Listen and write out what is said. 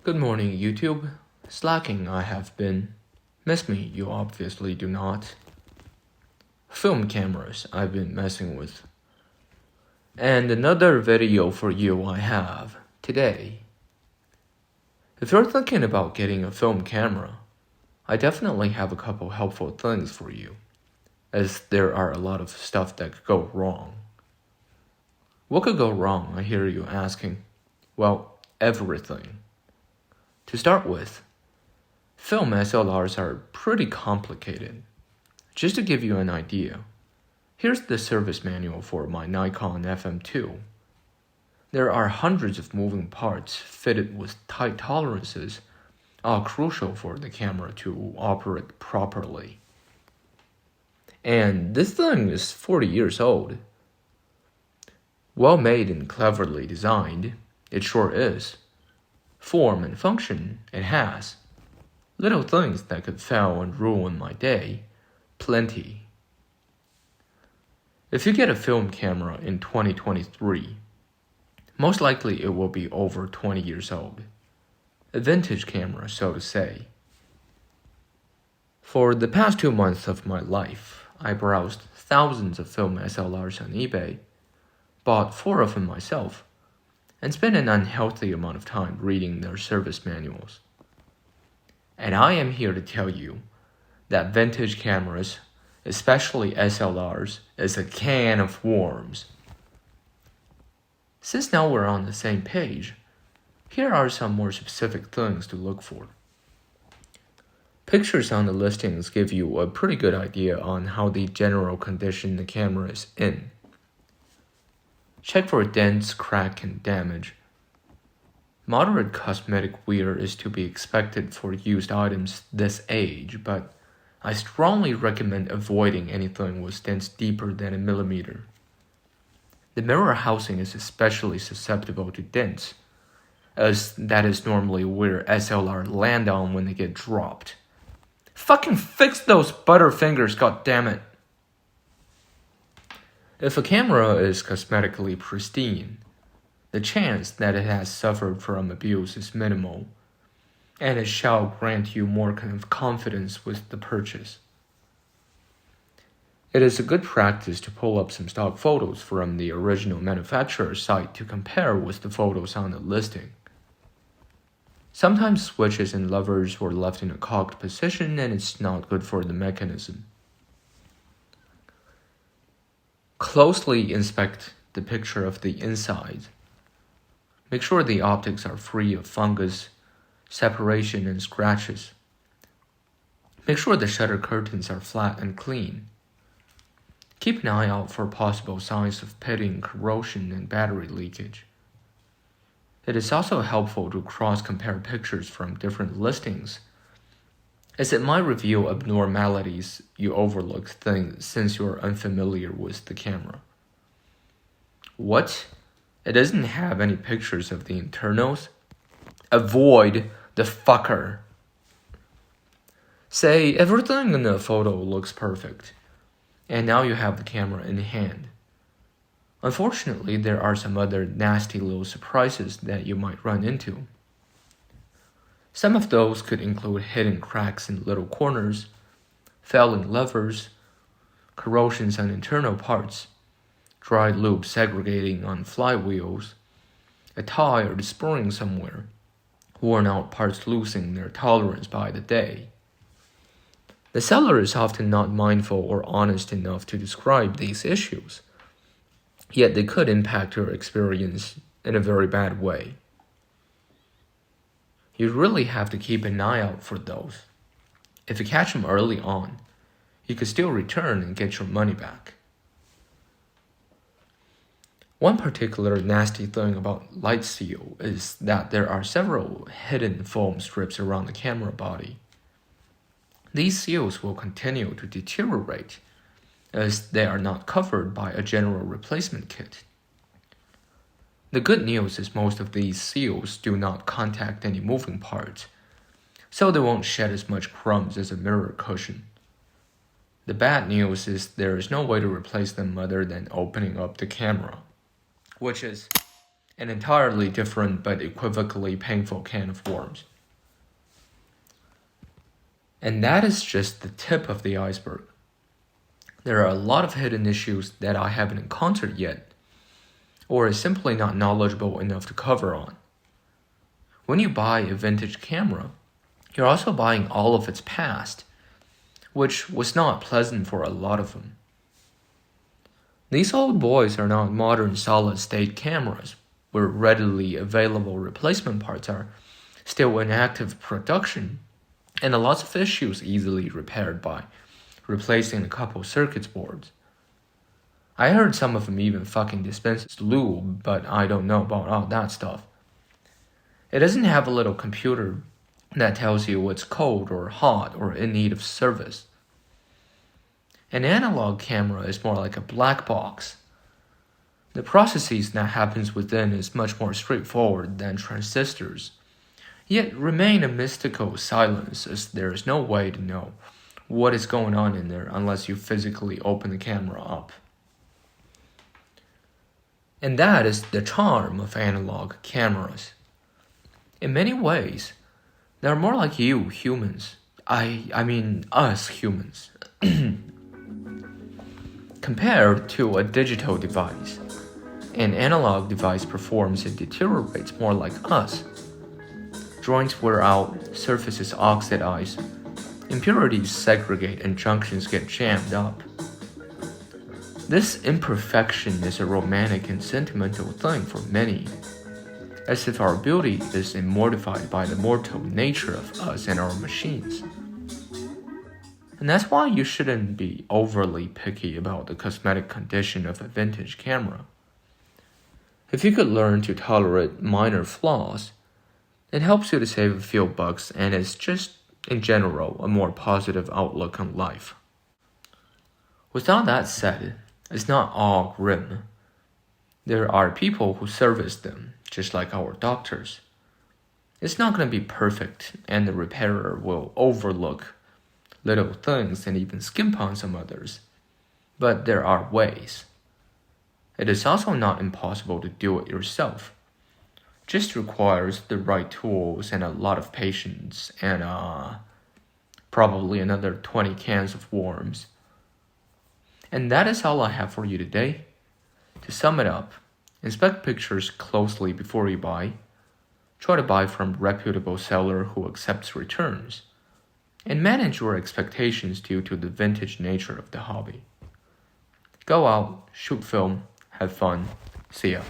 Good morning, YouTube. Slacking I have been. Miss me, you obviously do not. Film cameras I've been messing with. And another video for you I have today. If you're thinking about getting a film camera, I definitely have a couple helpful things for you, as there are a lot of stuff that could go wrong. What could go wrong, I hear you asking? Well, everything. To start with, film SLRs are pretty complicated. Just to give you an idea, here's the service manual for my Nikon FM2. There are hundreds of moving parts fitted with tight tolerances, all crucial for the camera to operate properly. And this thing is 40 years old. Well made and cleverly designed, it sure is. Form and function, it has. Little things that could fail and ruin my day, plenty. If you get a film camera in 2023, most likely it will be over 20 years old. A vintage camera, so to say. For the past 2 months of my life, I browsed thousands of film SLRs on eBay, bought 4 of them myself, and spent an unhealthy amount of time reading their service manuals. And I am here to tell you that vintage cameras, especially SLRs, is a can of worms. Since now we're on the same page, here are some more specific things to look for. Pictures on the listings give you a pretty good idea on how the general condition the camera is in. Check for dents, crack, and damage. Moderate cosmetic wear is to be expected for used items this age, but I strongly recommend avoiding anything with dents deeper than 1 millimeter. The mirror housing is especially susceptible to dents, as that is normally where SLR land on when they get dropped. Fucking fix those butterfingers, goddammit! If a camera is cosmetically pristine, the chance that it has suffered from abuse is minimal, and it shall grant you more confidence with the purchase. It is a good practice to pull up some stock photos from the original manufacturer's site to compare with the photos on the listing. Sometimes switches and levers were left in a cocked position and it's not good for the mechanism. Closely inspect the picture of the inside. Make sure the optics are free of fungus, separation, and scratches. Make sure the shutter curtains are flat and clean. Keep an eye out for possible signs of pitting, corrosion, and battery leakage. It is also helpful to cross-compare pictures from different listings, as it might reveal abnormalities you overlooked since you're unfamiliar with the camera. What? It doesn't have any pictures of the internals? Avoid the fucker. Say everything in the photo looks perfect, and now you have the camera in hand. Unfortunately, there are some other nasty little surprises that you might run into. Some of those could include hidden cracks in little corners, failing levers, corrosions on internal parts, dried lube segregating on flywheels, a tired spring somewhere, worn out parts losing their tolerance by the day. The seller is often not mindful or honest enough to describe these issues, yet they could impact your experience in a very bad way. You really have to keep an eye out for those. If you catch them early on, you could still return and get your money back. One particular nasty thing about light seal is that there are several hidden foam strips around the camera body. These seals will continue to deteriorate as they are not covered by a general replacement kit. The good news is most of these seals do not contact any moving parts, so they won't shed as much crumbs as a mirror cushion. The bad news is there is no way to replace them other than opening up the camera, which is an entirely different but equivocally painful can of worms. And that is just the tip of the iceberg. There are a lot of hidden issues that I haven't encountered yet, or is simply not knowledgeable enough to cover on. When you buy a vintage camera, you're also buying all of its past, which was not pleasant for a lot of them. These old boys are not modern solid-state cameras, where readily available replacement parts are still in active production, and lots of issues easily repaired by replacing a couple circuit boards. I heard some of them even fucking dispense lube, but I don't know about all that stuff. It doesn't have a little computer that tells you what's cold or hot or in need of service. An analog camera is more like a black box. The processes that happens within is much more straightforward than transistors, yet remain a mystical silence as there is no way to know what is going on in there unless you physically open the camera up. And that is the charm of analog cameras. In many ways, they're more like you humans. I mean us humans. Compared to a digital device, an analog device performs and deteriorates more like us. Joints wear out, surfaces oxidize, impurities segregate, and junctions get jammed up. This imperfection is a romantic and sentimental thing for many, as if our beauty is immortified by the mortal nature of us and our machines. And that's why you shouldn't be overly picky about the cosmetic condition of a vintage camera. If you could learn to tolerate minor flaws, it helps you to save a few bucks and is just, in general, a more positive outlook on life. With all that said, it's not all grim. There are people who service them, just like our doctors. It's not going to be perfect, and the repairer will overlook little things and even skimp on some others. But there are ways. It is also not impossible to do it yourself. Just requires the right tools and a lot of patience and probably another 20 cans of worms. And that is all I have for you today. To sum it up, inspect pictures closely before you buy. Try to buy from a reputable seller who accepts returns. And manage your expectations due to the vintage nature of the hobby. Go out, shoot film, have fun. See ya.